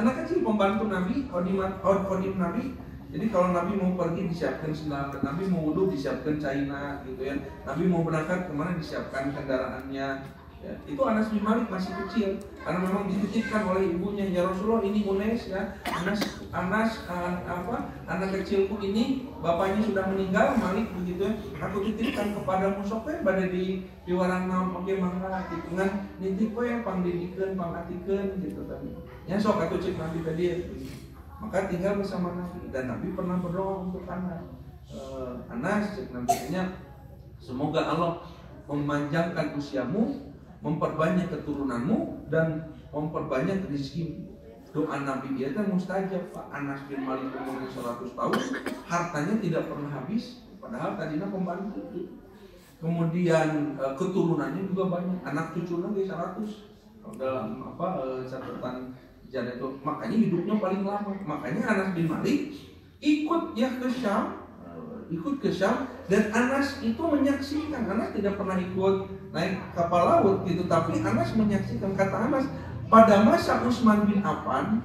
Anak kecil pembantu Nabi, kodim Nabi. Jadi kalau Nabi mau pergi disiapkan sendal, Nabi mau wudhu disiapkan caina gitu ya. Nabi mau berangkat kemana disiapkan kendaraannya. Ya, itu Anas bin Malik masih kecil karena memang dititipkan oleh ibunya, ya Rasulullah ini Unes ya, Anas Anas anak kecilku ini bapaknya sudah meninggal, Malik begitu ya. Aku titipkan kepadamu sok we bade di warang naon oge mangga gitu kan. Nitip we pangdidikeun, pangatikeun gitu tadi. Ya sok atuh cek Nabi tadi ya. Maka tinggal bersama Nabi dan Nabi pernah berdoa untuk Anas cek Nabi-nya, semoga Allah memanjangkan usiamu, memperbanyak keturunanmu dan memperbanyak rezekimu. Doa Nabi dia kan mustajab. Pak Anas bin Malik umurnya 100 tahun, hartanya tidak pernah habis, padahal tadinya pembantu. Kemudian keturunannya juga banyak, anak cucunya 100 dalam catatan sejarah itu. Makanya hidupnya paling lama. Makanya Anas bin Malik ikut ke Syam dan Anas itu menyaksikan. Anas tidak pernah ikut naik kapal laut gitu, tapi Anas menyaksikan. Kata Anas, pada masa Utsman bin Affan,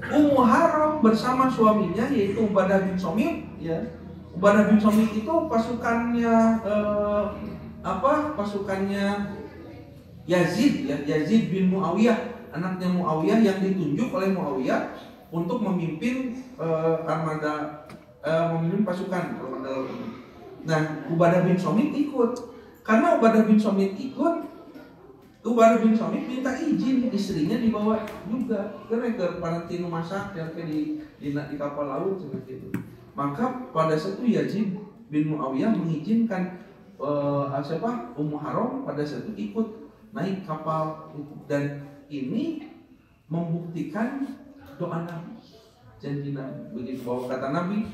Ummu Haram bersama suaminya yaitu Ubadah bin Somit ya. Ubadah bin Somit itu pasukannya pasukannya Yazid ya, Yazid bin Muawiyah, anaknya Muawiyah yang ditunjuk oleh Muawiyah untuk memimpin memimpin pasukan armada laut. Nah, Ubadah bin Somit ikut. Karena Ubadah bin Somit ikut, Ubadah bin Somit minta izin istrinya dibawa juga karena ke Palestina masak yang di kapal laut seperti itu. Maka pada saat itu Yazid bin Muawiyah mengizinkan Ummu Haram pada saat itu ikut naik kapal itu. Dan ini membuktikan doa Nabi, janji Nabi. Begitu bahwa kata Nabi,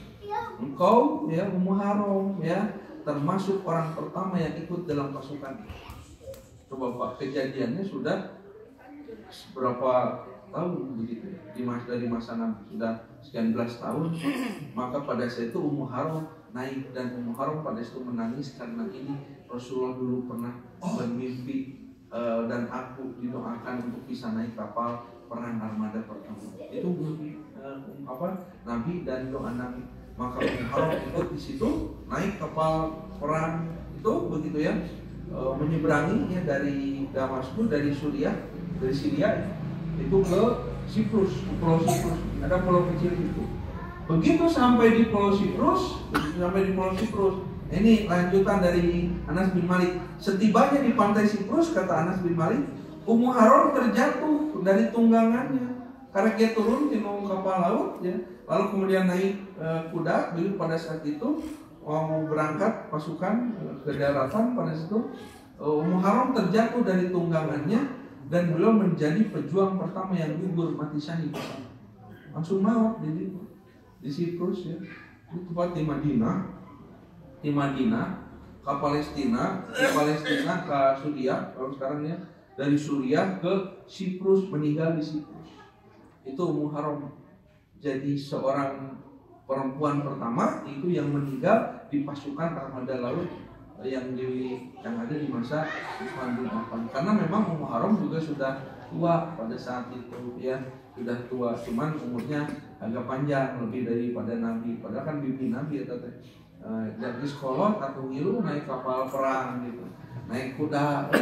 engkau ya Ummu Haram ya termasuk orang pertama yang ikut dalam pasukan. Coba Pak, kejadiannya sudah berapa tahun begitu ya? Dari masa Nabi sudah sekian belas tahun. Maka pada saat itu Ummu Haram naik dan Ummu Haram pada saat itu menangis karena ini Rasulullah dulu pernah bermimpi dan aku didoakan untuk bisa naik kapal perang armada pertama. Itu Nabi dan doa Nabi. Maka Ummu Haram ikut di situ naik kapal perang itu begitu ya. Menyeberangi ya dari Damaskus, dari Syria itu ke Siprus, Pulau Siprus. Ada pulau kecil itu. Begitu sampai di Pulau Siprus, ini lanjutan dari Anas bin Malik. Setibanya di pantai Siprus, kata Anas bin Malik, Ummu Haram terjatuh dari tunggangannya karena dia turun di kapal laut ya. Lalu kemudian naik kuda. Dulu pada saat itu mau berangkat pasukan ke daratan, pada situ Ummu Haram terjatuh dari tunggangannya dan beliau menjadi pejuang pertama yang gugur mati syahid. Langsung maut di Siprus ya. Itu tempat di Madinah ke Palestina ke Suriah. Kalau sekarang ya dari Suriah ke Siprus, meninggal di Siprus. Itu Ummu Haram jadi seorang perempuan pertama itu yang meninggal di pasukan armada laut yang ada di masa Utsman bin Affan. Karena memang Ummu Haram juga sudah tua pada saat itu ya, sudah tua, cuman umurnya agak panjang lebih daripada Nabi. Padahal kan bibi Nabi ya tete. Jadi sekolah atau ngilu naik kapal perang gitu, naik kuda,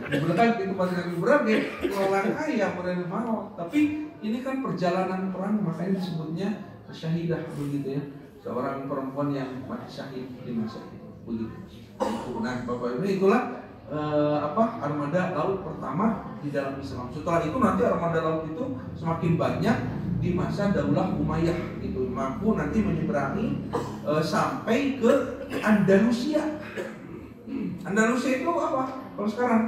beneran itu pas lagi berat ya, orang ayam mereka mau. Tapi ini kan perjalanan perang, makanya disebutnya syahidah begitu ya, seorang perempuan yang mati syahid di masa itu begitu. Nah, Bapak Ibu, itulah armada laut pertama di dalam Islam. Setelah itu nanti armada laut itu semakin banyak di masa Daulah Umayyah gitu, mampu nanti menyeberangi sampai ke Andalusia. Andalusia itu apa? Kalau sekarang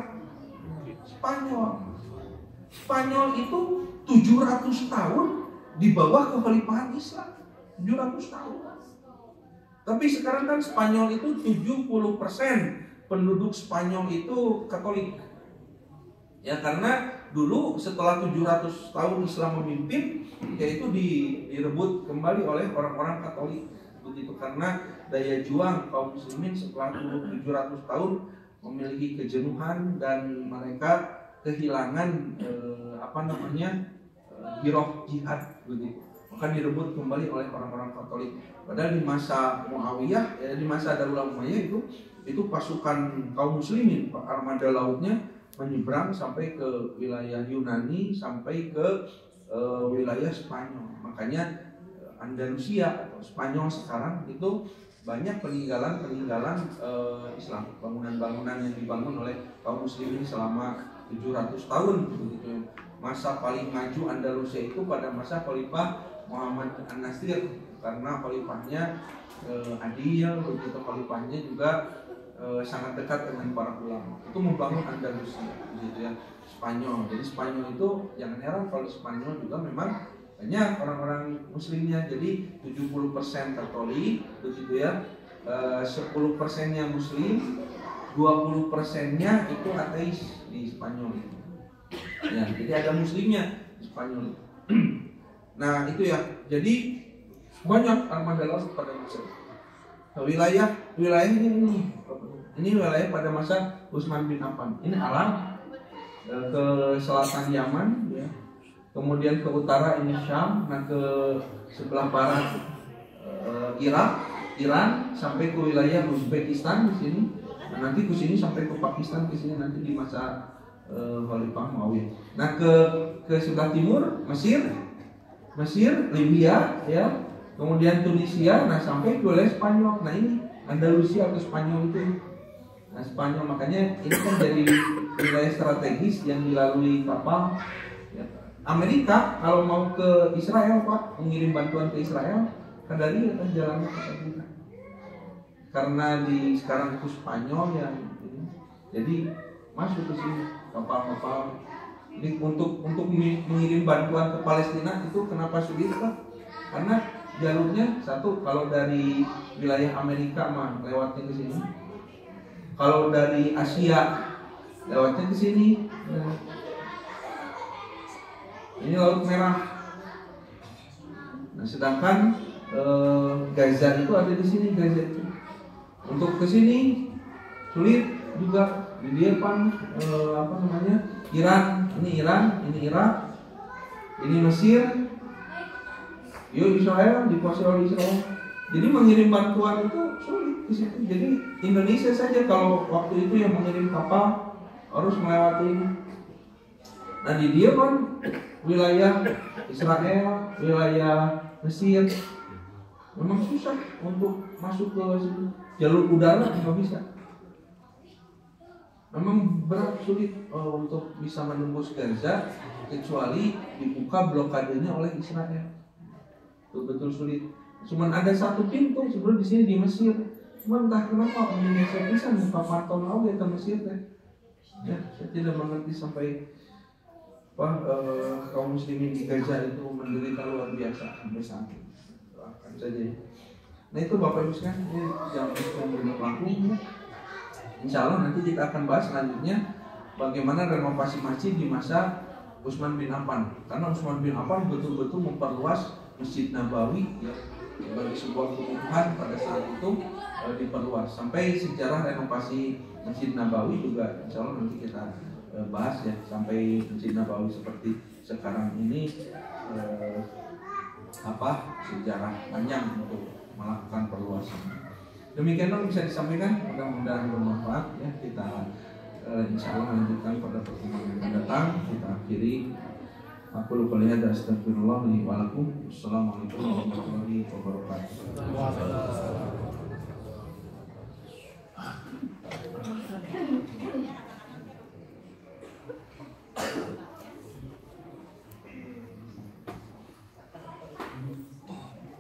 Spanyol itu 700 tahun di bawah kekhalifahan Islam, 700 tahun. Tapi sekarang kan Spanyol itu 70% penduduk Spanyol itu Katolik. Ya karena dulu setelah 700 tahun Islam memimpin, yaitu direbut kembali oleh orang-orang Katolik. Begitu, karena daya juang kaum muslimin setelah 700 tahun memiliki kejenuhan dan mereka kehilangan giroh jihad begitu. Maka direbut kembali oleh orang-orang Katolik. Padahal di masa Muawiyah, di masa Daulah Umayyah itu pasukan kaum muslimin, armada lautnya menyeberang sampai ke wilayah Yunani, sampai ke wilayah Spanyol. makanya Andalusia atau Spanyol sekarang itu banyak peninggalan Islam, bangunan-bangunan yang dibangun oleh kaum muslimin selama 700 tahun begitu. Masa paling maju Andalusia itu pada masa Khalifah Muhammad An-Nasir, karena khalifahnya adil begitu, khalifahnya juga sangat dekat dengan para ulama. Itu membangun Andalusia begitu ya, Spanyol. Jadi Spanyol itu jangan heran kalau Spanyol juga memang banyak orang-orang muslimnya. Jadi 70% Katolik begitu ya, 10%-nya muslim, 20%-nya itu ateis di Spanyol itu. Ya, jadi ada muslimnya di Spanyol. Nah, itu ya. Jadi banyak armada laut pada masa wilayah ini wilayah pada masa Utsman bin Affan. Ini alam ke selatan Yaman ya. Kemudian ke utara ini Syam, nah ke sebelah barat Iran sampai ke wilayah Uzbekistan di sini. Nah, nanti ke sini sampai ke Pakistan, ke sini nanti di masa Khalifah Muawiyah. Nah, ke sebelah timur Mesir, Libya ya. Kemudian Tunisia, nah sampai ke wilayah Spanyol. Nah, ini Andalusia atau Spanyol itu. Nah, Spanyol makanya ini kan jadi wilayah strategis yang dilalui kapal. Ya. Amerika kalau mau ke Israel Pak, mengirim bantuan ke Israel, kan dari akan jalannya ke Amerika. Karena di sekarang itu Spanyol yang ini, jadi masuk ke sini kapal-kapal. Ini untuk mengirim bantuan ke Palestina itu kenapa sulit Pak? Karena jalurnya satu, kalau dari wilayah Amerika mah lewatnya ke sini. Kalau dari Asia lewatnya ke sini. Nah, ini Laut Merah. Nah, sedangkan Gaza itu ada di sini, Gaza itu. Untuk ke sini sulit juga. Di depan Iran, ini Irak, ini Mesir. Israel dikuasai oleh Israel. Jadi mengirim bantuan itu sulit di situ. Jadi Indonesia saja kalau waktu itu yang mengirim kapal harus melewati ini. Nah, di dia kan wilayah Israel, wilayah Mesir, memang susah untuk masuk ke situ. Jalur udara nggak bisa. Memang berat, sulit untuk bisa menembus Gaza kecuali dibuka blokadenya oleh Israel. Betul sulit. Cuman ada satu pintu sebelum di sini di Mesir. Cuman entah kenapa Indonesia bisa buka pantai laut ke Mesir teh. Ya, saya tidak mengerti sampai kaum muslimin di Gaza itu menderita luar biasa sampai saat ini. Doakan saja. Nah, itu Bapak Ibu sekalian, ini jam yang berlaku. Insya Allah nanti kita akan bahas selanjutnya bagaimana renovasi masjid di masa Utsman bin Affan. Karena Utsman bin Affan betul-betul memperluas Masjid Nabawi ya, sebagai sebuah kebutuhan pada saat itu diperluas. Sampai sejarah renovasi Masjid Nabawi juga insya Allah nanti kita bahas ya, sampai Masjid Nabawi seperti sekarang ini sejarah panjang untuk melakukan perluasan. Demikian bisa disampaikan, mudah-mudahan bermanfaat ya. Kita insya Allah lanjutkan pada pertemuan yang akan datang. Kita akhiri. Aku lupa lihat, astagfirullah li wa lakum. Assalamualaikum warahmatullahi wabarakatuh.